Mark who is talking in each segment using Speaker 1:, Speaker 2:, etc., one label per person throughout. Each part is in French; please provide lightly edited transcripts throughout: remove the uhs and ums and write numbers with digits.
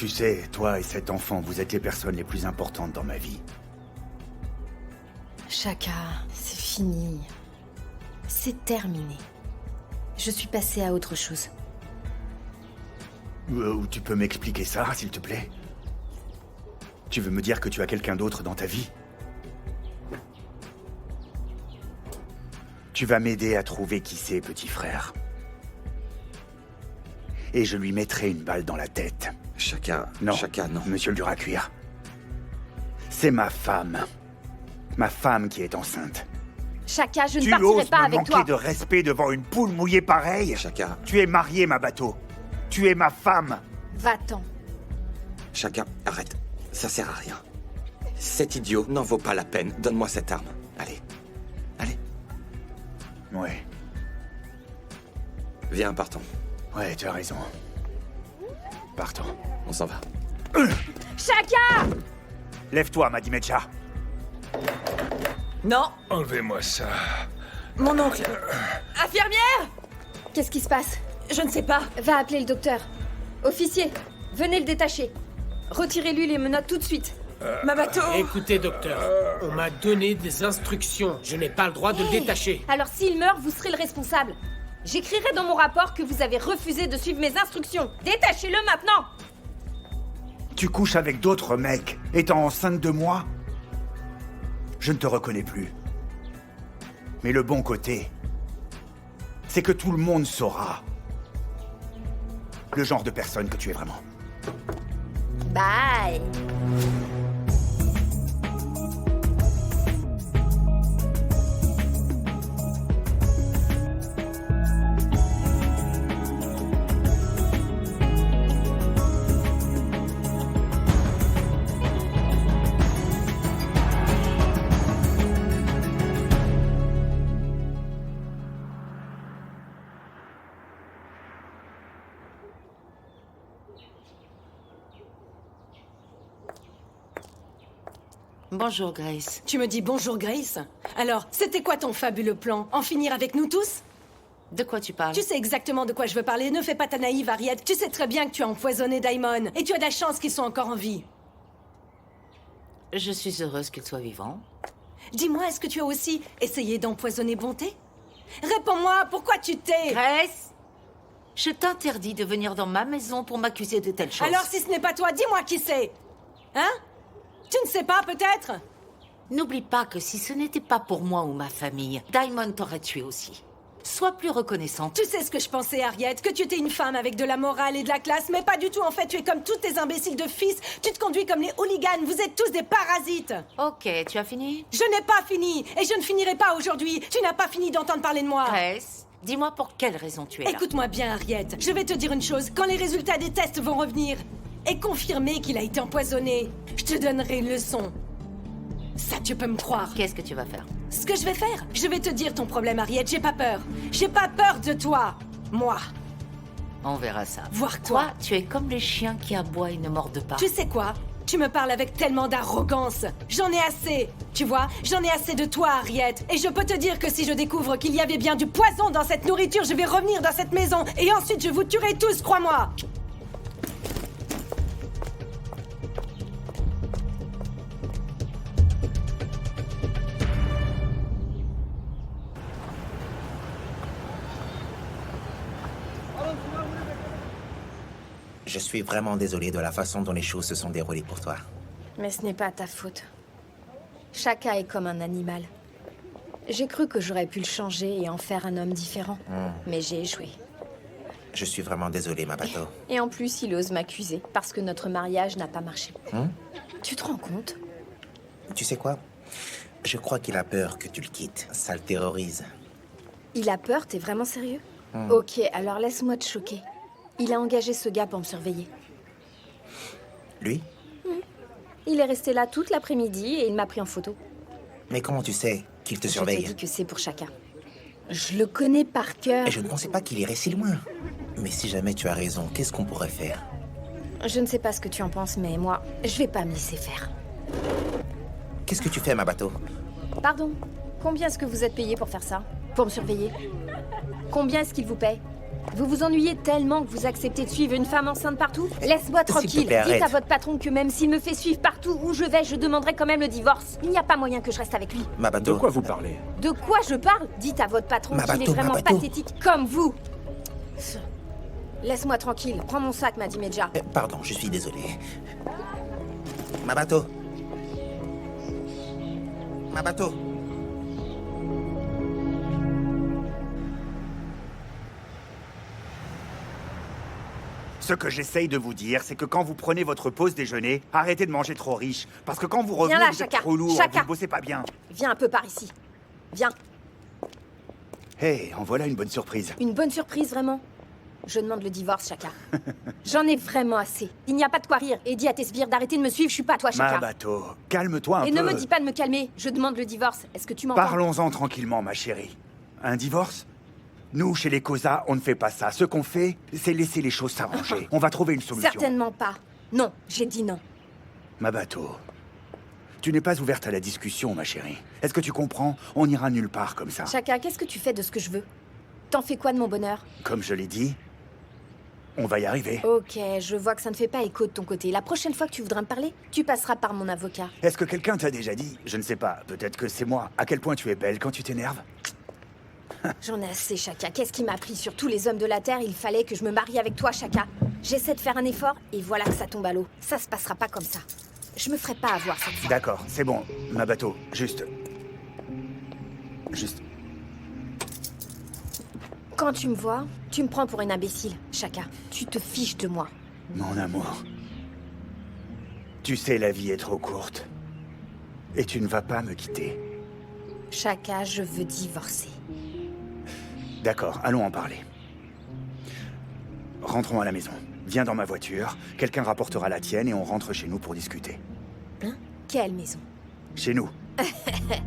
Speaker 1: Tu sais, toi et cet enfant, vous êtes les personnes les plus importantes dans ma vie.
Speaker 2: Shaka, c'est fini. C'est terminé. Je suis passée à autre chose.
Speaker 1: Ou tu peux m'expliquer ça, s'il te plaît? Tu veux me dire que tu as quelqu'un d'autre dans ta vie? Tu vas m'aider à trouver qui c'est, petit frère. Et je lui mettrai une balle dans la tête.
Speaker 3: Shaka,
Speaker 1: Non,
Speaker 3: Shaka, non.
Speaker 1: monsieur le dur à cuire. C'est ma femme. Ma femme qui est enceinte.
Speaker 2: Shaka, je ne
Speaker 1: Tu
Speaker 2: partirai
Speaker 1: oses
Speaker 2: pas
Speaker 1: me
Speaker 2: avec
Speaker 1: manquer
Speaker 2: toi.
Speaker 1: de respect devant une poule mouillée pareille?
Speaker 3: Shaka,
Speaker 1: Tu es marié, ma bateau. Tu es ma femme.
Speaker 2: Va-t'en.
Speaker 3: Shaka, arrête. Ça sert à rien. Cet idiot n'en vaut pas la peine. Donne-moi cette arme. Allez. Allez.
Speaker 1: Ouais,
Speaker 3: Viens, partons.
Speaker 1: ouais, tu as raison. Partons.
Speaker 3: On s'en va.
Speaker 2: Shaka!
Speaker 1: Lève-toi, Madimecha.
Speaker 4: Non,
Speaker 5: Enlevez-moi ça.
Speaker 4: mon oncle. Infirmière!
Speaker 2: Qu'est-ce qui se passe?
Speaker 4: Je ne sais pas.
Speaker 2: Va appeler le docteur. Officier, venez le détacher. Retirez-lui les menottes tout de suite.
Speaker 4: Ma bateau.
Speaker 6: Écoutez, docteur, on m'a donné des instructions. Je n'ai pas le droit de le détacher.
Speaker 2: Alors s'il meurt, vous serez le responsable. J'écrirai dans mon rapport que vous avez refusé de suivre mes instructions. Détachez-le maintenant!
Speaker 1: Tu couches avec d'autres mecs, étant enceinte de moi? Je ne te reconnais plus. Mais le bon côté, c'est que tout le monde saura le genre de personne que tu es vraiment.
Speaker 2: Bye!
Speaker 7: Bonjour, Grace.
Speaker 4: Tu me dis bonjour, Grace? Alors, c'était quoi ton fabuleux plan? En finir avec nous tous?
Speaker 7: De quoi tu parles?
Speaker 4: Tu sais exactement de quoi je veux parler. Ne fais pas ta naïve, Harriet. Tu sais très bien que tu as empoisonné Daimon. Et tu as de la chance qu'ils soient encore en vie.
Speaker 7: Je suis heureuse qu'il soit vivant.
Speaker 4: Dis-moi, est-ce que tu as aussi essayé d'empoisonner Bonté? Réponds-moi, pourquoi tu t'es...
Speaker 7: Grace! Je t'interdis de venir dans ma maison pour m'accuser de telles choses.
Speaker 4: Alors, si ce n'est pas toi, dis-moi qui c'est. Hein? Tu ne sais pas, peut-être?
Speaker 7: N'oublie pas que si ce n'était pas pour moi ou ma famille, Daimon t'aurait tué aussi. Sois plus reconnaissante.
Speaker 4: Tu sais ce que je pensais, Harriet, que tu étais une femme avec de la morale et de la classe, mais pas du tout, en fait, tu es comme tous tes imbéciles de fils, tu te conduis comme les hooligans, vous êtes tous des parasites.
Speaker 7: Ok, tu as fini?
Speaker 4: Je n'ai pas fini, et je ne finirai pas aujourd'hui, tu n'as pas fini d'entendre parler de moi.
Speaker 7: Grace, dis-moi pour quelle raison tu es là.
Speaker 4: Écoute-moi bien, Harriet, je vais te dire une chose, quand les résultats des tests vont revenir, et confirmer qu'il a été empoisonné, je te donnerai une leçon. Ça, tu peux me croire.
Speaker 7: Qu'est-ce que tu vas faire?
Speaker 4: Ce que je vais faire, je vais te dire ton problème, Harriet, j'ai pas peur. J'ai pas peur de toi. Moi.
Speaker 7: On verra ça.
Speaker 4: Voir
Speaker 7: Toi,
Speaker 4: quoi?
Speaker 7: tu es comme les chiens qui aboient et ne mordent pas.
Speaker 4: Tu sais quoi? Tu me parles avec tellement d'arrogance. J'en ai assez. Tu vois, j'en ai assez de toi, Harriet. Et je peux te dire que si je découvre qu'il y avait bien du poison dans cette nourriture, je vais revenir dans cette maison. Et ensuite, je vous tuerai tous, crois-moi.
Speaker 8: Je suis vraiment désolé de la façon dont les choses se sont déroulées pour toi.
Speaker 2: Mais ce n'est pas ta faute. Shaka est comme un animal. J'ai cru que j'aurais pu le changer et en faire un homme différent. Mais j'ai échoué.
Speaker 8: Je suis vraiment désolé, ma bateau.
Speaker 2: Et en plus, il ose m'accuser parce que notre mariage n'a pas marché. Tu te rends compte?
Speaker 8: Tu sais quoi? Je crois qu'il a peur que tu le quittes. Ça le terrorise.
Speaker 2: Il a peur? T'es vraiment sérieux? Ok, alors laisse-moi te choquer. Il a engagé ce gars pour me surveiller.
Speaker 8: Lui?
Speaker 2: Il est resté là toute l'après-midi et il m'a pris en photo.
Speaker 8: Mais comment tu sais qu'il te
Speaker 2: Je
Speaker 8: surveille?
Speaker 2: t'ai dit que c'est pour Shaka. Je le connais par cœur.
Speaker 8: Et je ne pensais pas qu'il irait si loin. Mais si jamais tu as raison, qu'est-ce qu'on pourrait faire?
Speaker 2: Je ne sais pas ce que tu en penses, mais moi, je vais pas me laisser faire.
Speaker 8: Qu'est-ce que tu fais, ma bateau?
Speaker 2: Pardon, combien est-ce que vous êtes payé pour faire ça? Pour me surveiller? Combien est-ce qu'il vous paye? Vous vous ennuyez tellement que vous acceptez de suivre une femme enceinte partout? Laisse-moi
Speaker 8: S'il te
Speaker 2: tranquille.
Speaker 8: plaît,
Speaker 2: Dites
Speaker 8: arrête.
Speaker 2: à votre patron que même s'il me fait suivre partout où je vais, je demanderai quand même le divorce. Il n'y a pas moyen que je reste avec lui.
Speaker 6: De
Speaker 8: Mabato.
Speaker 6: quoi vous parlez?
Speaker 2: De quoi je parle? Dites à votre patron qu'il est
Speaker 8: Mabato,
Speaker 2: vraiment
Speaker 8: Mabato.
Speaker 2: pathétique comme vous. Laisse-moi tranquille. Prends mon sac, m'a dit Medja.
Speaker 8: Pardon, je suis désolé. Mabato. Mabato.
Speaker 1: Ce que j'essaye de vous dire, c'est que quand vous prenez votre pause déjeuner, arrêtez de manger trop riche. Parce que quand vous revenez,
Speaker 2: Viens là,
Speaker 1: vous êtes
Speaker 2: Chaka.
Speaker 1: trop lourd,
Speaker 2: Chaka.
Speaker 1: vous ne bossez pas bien.
Speaker 2: Viens un peu par ici. Viens.
Speaker 1: Hé, en voilà une bonne surprise.
Speaker 2: Une bonne surprise, vraiment. Je demande le divorce, Chaka. J'en ai vraiment assez. Il n'y a pas de quoi rire. Et dis à tes sbires d'arrêter de me suivre, je suis pas toi, Chaka.
Speaker 1: Mabato, calme-toi un
Speaker 2: Et
Speaker 1: peu.
Speaker 2: ne me dis pas de me calmer. Je demande le divorce. Est-ce que tu m'entends?
Speaker 1: Parlons-en tranquillement, ma chérie. Un divorce? Nous, chez les Kosa, on ne fait pas ça. Ce qu'on fait, c'est laisser les choses s'arranger. On va trouver une solution.
Speaker 2: Certainement pas. Non, j'ai dit non.
Speaker 1: Mabato, tu n'es pas ouverte à la discussion, ma chérie. Est-ce que tu comprends? On n'ira nulle part comme ça.
Speaker 2: Chaka, qu'est-ce que tu fais de ce que je veux? T'en fais quoi de mon bonheur?
Speaker 1: Comme je l'ai dit, on va y arriver.
Speaker 2: Ok, je vois que ça ne fait pas écho de ton côté. La prochaine fois que tu voudras me parler, tu passeras par mon avocat.
Speaker 1: Est-ce que quelqu'un t'a déjà dit, je ne sais pas, peut-être que c'est moi, à quel point tu es belle quand tu t'énerves?
Speaker 2: J'en ai assez, Chaka. Qu'est-ce qui m'a appris sur tous les hommes de la Terre? Il fallait que je me marie avec toi, Chaka. J'essaie de faire un effort, et voilà que ça tombe à l'eau. Ça se passera pas comme ça. Je me ferai pas avoir cette fois.
Speaker 1: D'accord, c'est bon, Mabato, juste...
Speaker 2: Quand tu me vois, tu me prends pour une imbécile, Chaka. Tu te fiches de moi.
Speaker 1: Mon amour. Tu sais, la vie est trop courte. Et tu ne vas pas me quitter.
Speaker 2: Chaka, je veux divorcer.
Speaker 1: D'accord, allons en parler. Rentrons à la maison. Viens dans ma voiture, quelqu'un rapportera la tienne et on rentre chez nous pour discuter.
Speaker 2: Hein? Quelle maison?
Speaker 1: Chez nous.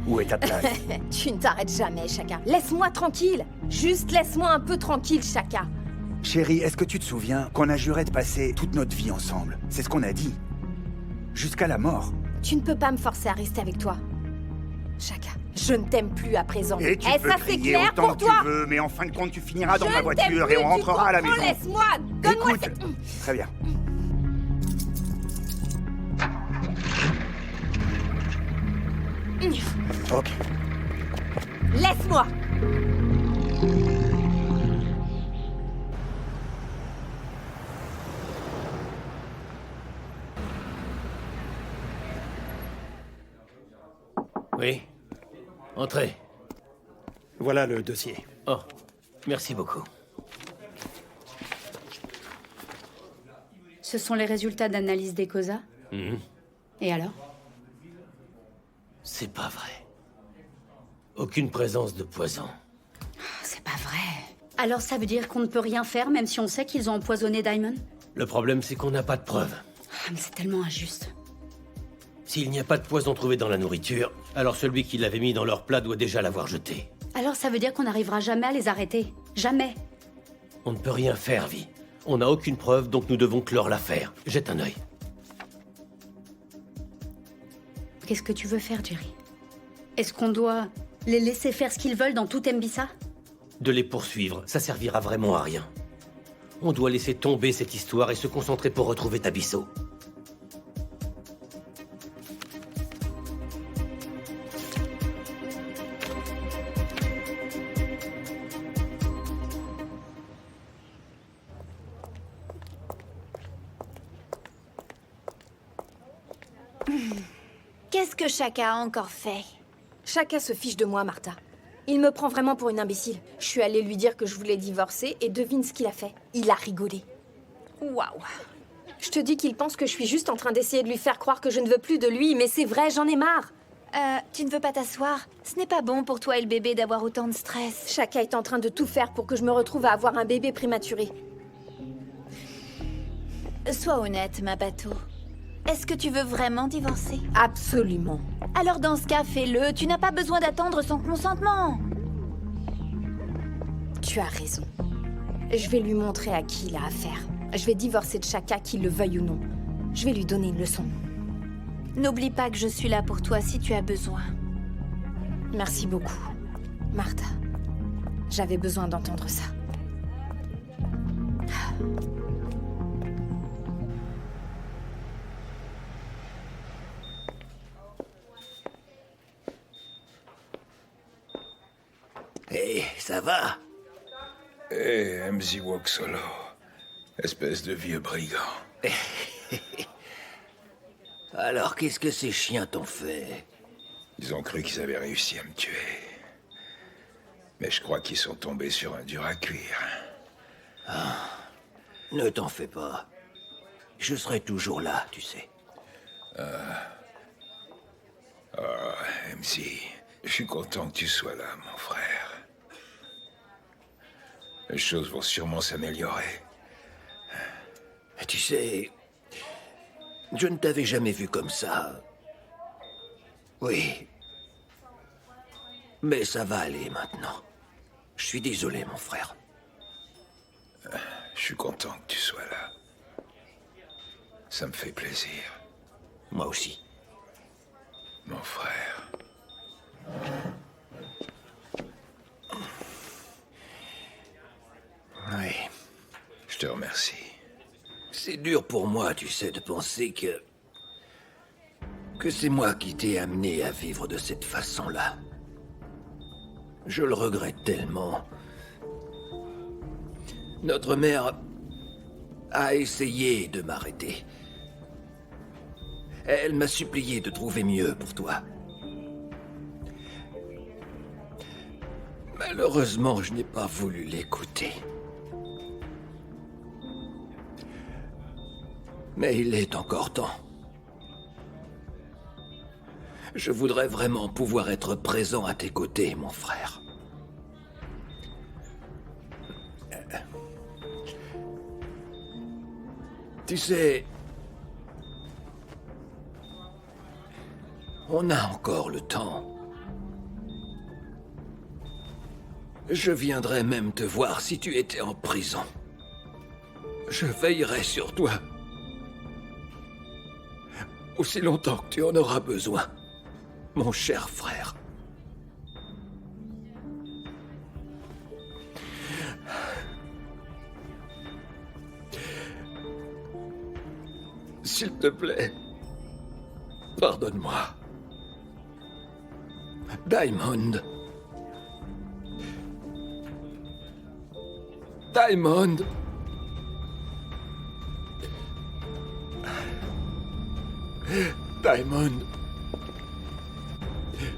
Speaker 1: Où est ta place?
Speaker 2: Tu ne t'arrêtes jamais, Chaka. Laisse-moi tranquille. Juste laisse-moi un peu tranquille, Chaka.
Speaker 1: Chérie, est-ce que tu te souviens qu'on a juré de passer toute notre vie ensemble? C'est ce qu'on a dit. Jusqu'à la mort.
Speaker 2: Tu ne peux pas me forcer à rester avec toi. Chaka, je ne t'aime plus à présent.
Speaker 1: Et tu
Speaker 2: Eh,
Speaker 1: peux
Speaker 2: ça c'est
Speaker 1: crier
Speaker 2: clair
Speaker 1: autant
Speaker 2: pour
Speaker 1: que
Speaker 2: toi.
Speaker 1: tu veux, mais en fin de compte, tu finiras dans
Speaker 2: Je
Speaker 1: ma
Speaker 2: ne t'aime
Speaker 1: voiture
Speaker 2: plus,
Speaker 1: et on
Speaker 2: tu
Speaker 1: rentrera à la
Speaker 2: comprends?
Speaker 1: maison.
Speaker 2: Laisse-moi. Donne-moi
Speaker 1: Écoute. Très bien. Ok.
Speaker 2: Laisse-moi.
Speaker 6: Oui. Entrez.
Speaker 5: Voilà le dossier.
Speaker 6: Oh, merci beaucoup.
Speaker 9: Ce sont les résultats d'analyse des COSA. Et alors?
Speaker 6: C'est pas vrai. Aucune présence de poison.
Speaker 9: C'est pas vrai. Alors ça veut dire qu'on ne peut rien faire même si on sait qu'ils ont empoisonné Diamond?
Speaker 6: Le problème, c'est qu'on n'a pas de preuves.
Speaker 9: Ah, mais c'est tellement injuste.
Speaker 6: S'il n'y a pas de poison trouvé dans la nourriture, alors celui qui l'avait mis dans leur plat doit déjà l'avoir jeté.
Speaker 9: Alors ça veut dire qu'on n'arrivera jamais à les arrêter. Jamais.
Speaker 6: On ne peut rien faire, Vi. On n'a aucune preuve, donc nous devons clore l'affaire. Jette un œil.
Speaker 9: Qu'est-ce que tu veux faire, Jerry? Est-ce qu'on doit les laisser faire ce qu'ils veulent dans tout Mbissa?
Speaker 6: De les poursuivre, ça servira vraiment à rien. On doit laisser tomber cette histoire et se concentrer pour retrouver Tabisso.
Speaker 10: Qu'est-ce que Chaka a encore fait?
Speaker 2: Chaka se fiche de moi, Martha. Il me prend vraiment pour une imbécile. Je suis allée lui dire que je voulais divorcer et devine ce qu'il a fait. Il a rigolé.
Speaker 10: Waouh.
Speaker 2: Je te dis qu'il pense que je suis juste en train d'essayer de lui faire croire que je ne veux plus de lui, mais c'est vrai, j'en ai marre.
Speaker 10: Tu ne veux pas t'asseoir? Ce n'est pas bon pour toi et le bébé d'avoir autant de stress.
Speaker 2: Chaka est en train de tout faire pour que je me retrouve à avoir un bébé prématuré.
Speaker 10: Sois honnête, ma bateau. Est-ce que tu veux vraiment divorcer?
Speaker 2: Absolument.
Speaker 10: Alors dans ce cas, fais-le. Tu n'as pas besoin d'attendre son consentement.
Speaker 2: Tu as raison. Je vais lui montrer à qui il a affaire. Je vais divorcer de Chaka, qu'il le veuille ou non. Je vais lui donner une leçon.
Speaker 10: N'oublie pas que je suis là pour toi si tu as besoin.
Speaker 2: Merci beaucoup, Martha. J'avais besoin d'entendre ça.
Speaker 11: ça va?
Speaker 12: Eh, MZ Walk Solo. Espèce de vieux brigand.
Speaker 11: Alors, qu'est-ce que ces chiens t'ont fait?
Speaker 12: Ils ont cru qu'ils avaient réussi à me tuer. Mais je crois qu'ils sont tombés sur un dur à cuire.
Speaker 11: Ah, ne t'en fais pas. Je serai toujours là, tu sais.
Speaker 12: MZ, je suis content que tu sois là, mon frère. Les choses vont sûrement s'améliorer.
Speaker 11: Tu sais, je ne t'avais jamais vu comme ça. Oui. Mais ça va aller maintenant. Je suis désolé, mon frère.
Speaker 12: Je suis content que tu sois là. Ça me fait plaisir.
Speaker 11: Moi aussi.
Speaker 12: Mon frère.
Speaker 11: Oui.
Speaker 12: Je te remercie.
Speaker 11: C'est dur pour moi, tu sais, de penser que c'est moi qui t'ai amené à vivre de cette façon-là. Je le regrette tellement. Notre mère a essayé de m'arrêter. Elle m'a supplié de trouver mieux pour toi. Malheureusement, je n'ai pas voulu l'écouter. Mais il est encore temps. Je voudrais vraiment pouvoir être présent à tes côtés, mon frère. Tu sais, on a encore le temps. Je viendrai même te voir si tu étais en prison. Je veillerai sur toi. Aussi longtemps que tu en auras besoin, mon cher frère. S'il te plaît, pardonne-moi. Diamond. Diamond. Diamond.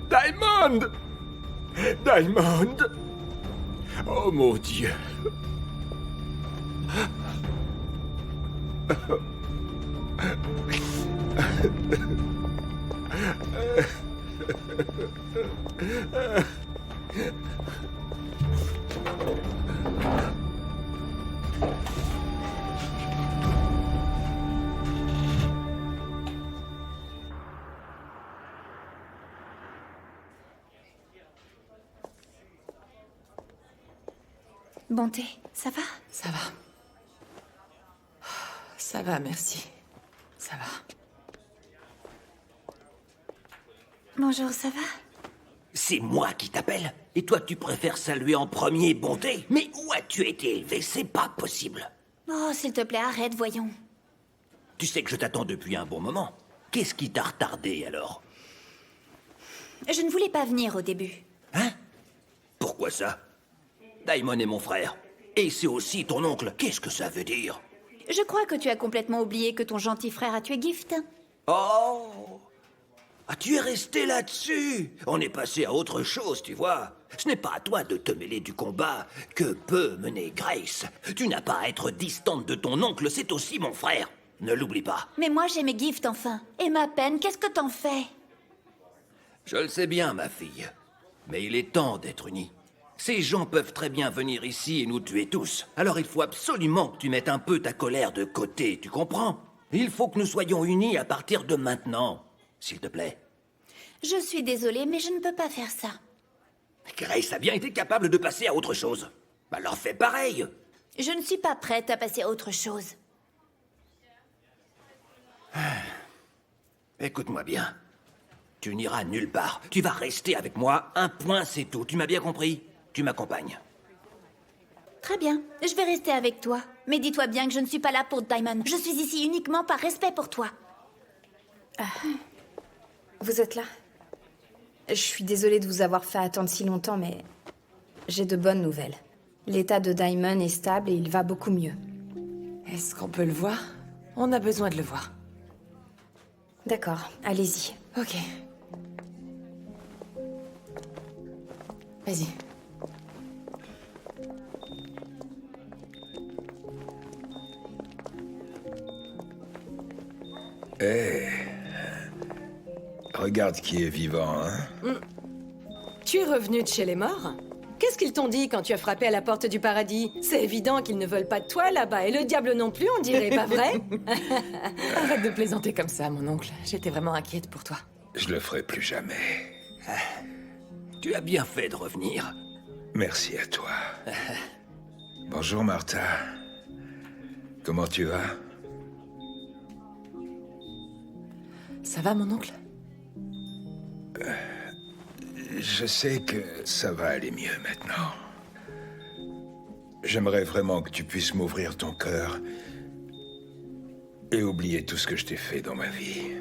Speaker 11: Diamond. Diamond. Oh mon Dieu.
Speaker 10: Bonté, ça va?
Speaker 13: Ça va. Ça va, merci. Ça va.
Speaker 10: Bonjour, ça va?
Speaker 11: C'est moi qui t'appelle? Et toi, tu préfères saluer en premier, Bonté? Mais où as-tu été élevé? C'est pas possible.
Speaker 10: Oh, s'il te plaît, arrête, voyons.
Speaker 11: Tu sais que je t'attends depuis un bon moment. Qu'est-ce qui t'a retardé, alors?
Speaker 10: Je ne voulais pas venir au début.
Speaker 11: Hein? Pourquoi ça? Diamond est mon frère. Et c'est aussi ton oncle. Qu'est-ce que ça veut dire?
Speaker 10: Je crois que tu as complètement oublié que ton gentil frère a tué Gift.
Speaker 11: Oh! Ah, tu es resté là-dessus! On est passé à autre chose, tu vois. Ce n'est pas à toi de te mêler du combat que peut mener Grace. Tu n'as pas à être distante de ton oncle, c'est aussi mon frère. Ne l'oublie pas.
Speaker 10: Mais moi, j'aimais Gift, enfin. Et ma peine, qu'est-ce que t'en fais?
Speaker 11: Je le sais bien, ma fille. Mais il est temps d'être unis. Ces gens peuvent très bien venir ici et nous tuer tous. Alors il faut absolument que tu mettes un peu ta colère de côté, tu comprends? Il faut que nous soyons unis à partir de maintenant. S'il te plaît.
Speaker 10: Je suis désolée, mais je ne peux pas faire ça.
Speaker 11: Grace a bien été capable de passer à autre chose. Alors fais pareil.
Speaker 10: Je ne suis pas prête à passer à autre chose.
Speaker 11: Écoute-moi bien. Tu n'iras nulle part. Tu vas rester avec moi. Un point, c'est tout. Tu m'as bien compris? Tu m'accompagnes.
Speaker 10: Très bien, je vais rester avec toi. Mais dis-toi bien que je ne suis pas là pour Diamond. Je suis ici uniquement par respect pour toi.
Speaker 2: Vous êtes là? Je suis désolée de vous avoir fait attendre si longtemps, mais j'ai de bonnes nouvelles. L'état de Diamond est stable et il va beaucoup mieux.
Speaker 13: Est-ce qu'on peut le voir? On a besoin de le voir.
Speaker 2: D'accord, allez-y.
Speaker 13: Ok. Vas-y.
Speaker 12: Hé. Regarde qui est vivant, hein?
Speaker 4: Tu es revenu de chez les morts? Qu'est-ce qu'ils t'ont dit quand tu as frappé à la porte du paradis? C'est évident qu'ils ne veulent pas de toi là-bas, et le diable non plus, on dirait, pas vrai?
Speaker 13: Arrête de plaisanter comme ça, mon oncle. J'étais vraiment inquiète pour toi.
Speaker 12: Je le ferai plus jamais.
Speaker 11: Tu as bien fait de revenir.
Speaker 12: Merci à toi. Bonjour, Martha. Comment tu vas?
Speaker 13: Ça va, mon oncle?
Speaker 12: Je sais que ça va aller mieux maintenant. J'aimerais vraiment que tu puisses m'ouvrir ton cœur et oublier tout ce que je t'ai fait dans ma vie.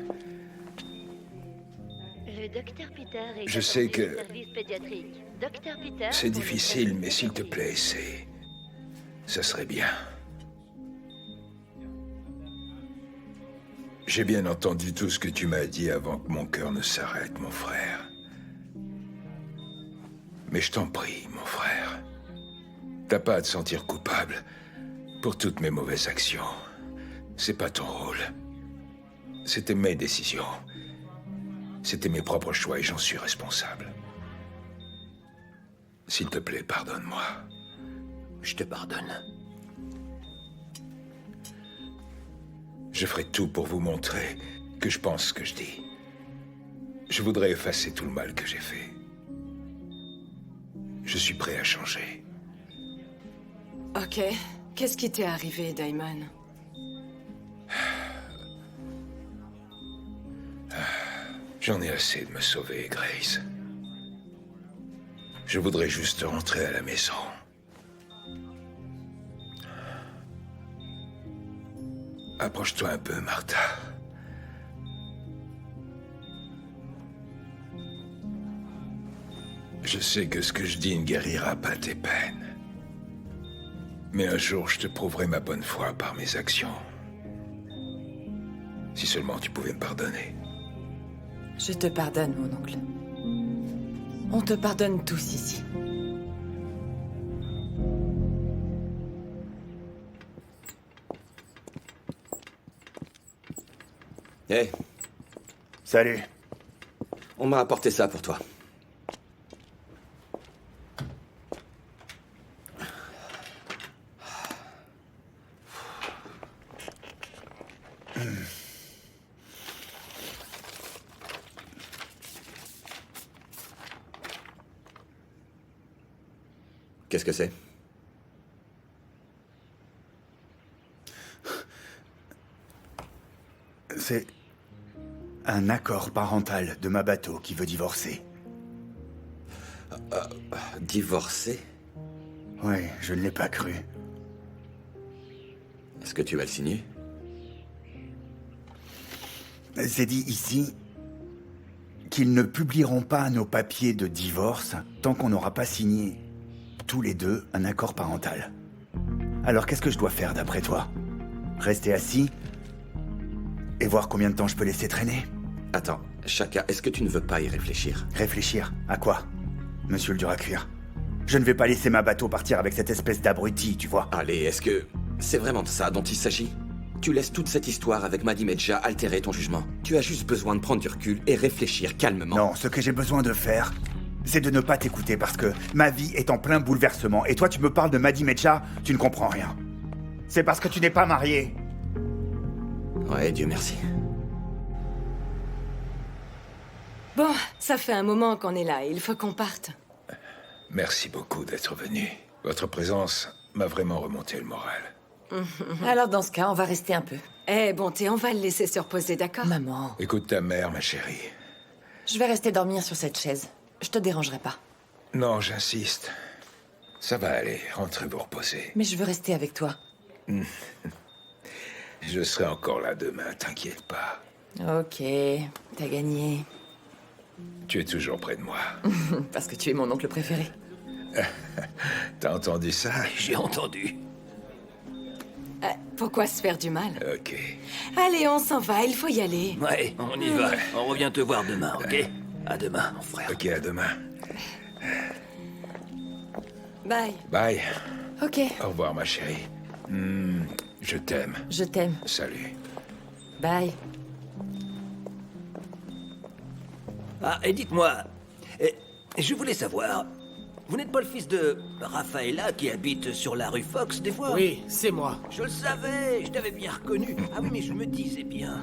Speaker 14: Le docteur Peter est
Speaker 12: Je sais que
Speaker 14: au service pédiatrique. Dr. Peter,
Speaker 12: c'est difficile, mais s'il te plaît, essaie. Ça serait bien. J'ai bien entendu tout ce que tu m'as dit avant que mon cœur ne s'arrête, mon frère. Mais je t'en prie, mon frère. T'as pas à te sentir coupable pour toutes mes mauvaises actions. C'est pas ton rôle. C'était mes décisions. C'était mes propres choix et j'en suis responsable. S'il te plaît, pardonne-moi.
Speaker 11: Je te pardonne.
Speaker 12: Je ferai tout pour vous montrer que je pense ce que je dis. Je voudrais effacer tout le mal que j'ai fait. Je suis prêt à changer.
Speaker 4: Ok. Qu'est-ce qui t'est arrivé, Diamond?
Speaker 12: J'en ai assez de me sauver, Grace. Je voudrais juste rentrer à la maison. Approche-toi un peu, Martha. Je sais que ce que je dis ne guérira pas tes peines. Mais un jour, je te prouverai ma bonne foi par mes actions. Si seulement tu pouvais me pardonner.
Speaker 13: Je te pardonne, mon oncle. On te pardonne tous ici.
Speaker 3: Hé.
Speaker 1: Salut.
Speaker 3: On m'a apporté ça pour toi. Qu'est-ce que c'est?
Speaker 1: C'est un accord parental de ma bateau qui veut divorcer.
Speaker 3: Divorcer?
Speaker 1: Oui, je ne l'ai pas cru.
Speaker 3: Est-ce que tu vas le signer?
Speaker 1: C'est dit ici qu'ils ne publieront pas nos papiers de divorce tant qu'on n'aura pas signé tous les deux un accord parental. Alors qu'est-ce que je dois faire d'après toi? Rester assis et voir combien de temps je peux laisser traîner?
Speaker 3: Attends, Shaka, est-ce que tu ne veux pas y réfléchir?
Speaker 1: Réfléchir? À quoi, monsieur le dur à cuire? Je ne vais pas laisser ma bateau partir avec cette espèce d'abruti, tu vois.
Speaker 3: Allez, est-ce que c'est vraiment de ça dont il s'agit? Tu laisses toute cette histoire avec Maddie Medja altérer ton jugement. Tu as juste besoin de prendre du recul et réfléchir calmement.
Speaker 1: Non, ce que j'ai besoin de faire, c'est de ne pas t'écouter parce que ma vie est en plein bouleversement. Et toi, tu me parles de Maddie Medja, tu ne comprends rien. C'est parce que tu n'es pas marié.
Speaker 3: Ouais, Dieu merci.
Speaker 4: Bon, ça fait un moment qu'on est là, il faut qu'on parte.
Speaker 12: Merci beaucoup d'être venu. Votre présence m'a vraiment remonté le moral.
Speaker 13: Alors dans ce cas, on va rester un peu.
Speaker 4: Eh, bonté, on va le laisser se reposer, d'accord?
Speaker 13: Maman.
Speaker 12: Écoute ta mère, ma chérie.
Speaker 13: Je vais rester dormir sur cette chaise. Je te dérangerai pas.
Speaker 12: Non, j'insiste. Ça va aller, rentrez vous reposer.
Speaker 13: Mais je veux rester avec toi.
Speaker 12: Je serai encore là demain, t'inquiète pas.
Speaker 13: Ok, t'as gagné.
Speaker 12: Tu es toujours près de moi.
Speaker 13: Parce que tu es mon oncle préféré.
Speaker 12: T'as entendu ça?
Speaker 11: J'ai entendu.
Speaker 13: Pourquoi se faire du mal?
Speaker 12: Ok.
Speaker 13: Allez, on s'en va, il faut y aller.
Speaker 11: Ouais, on y va. On revient te voir demain, ok? À demain, mon frère.
Speaker 12: Ok, à demain.
Speaker 13: Bye.
Speaker 12: Bye.
Speaker 13: Ok.
Speaker 12: Au revoir, ma chérie. Je t'aime.
Speaker 13: Je t'aime.
Speaker 12: Salut.
Speaker 13: Bye.
Speaker 11: Ah, et dites-moi, je voulais savoir, vous n'êtes pas le fils de Rafaela qui habite sur la rue Fox, des fois?
Speaker 6: Oui, c'est moi.
Speaker 11: Je le savais, je t'avais bien reconnu. Ah oui, mais je me disais bien.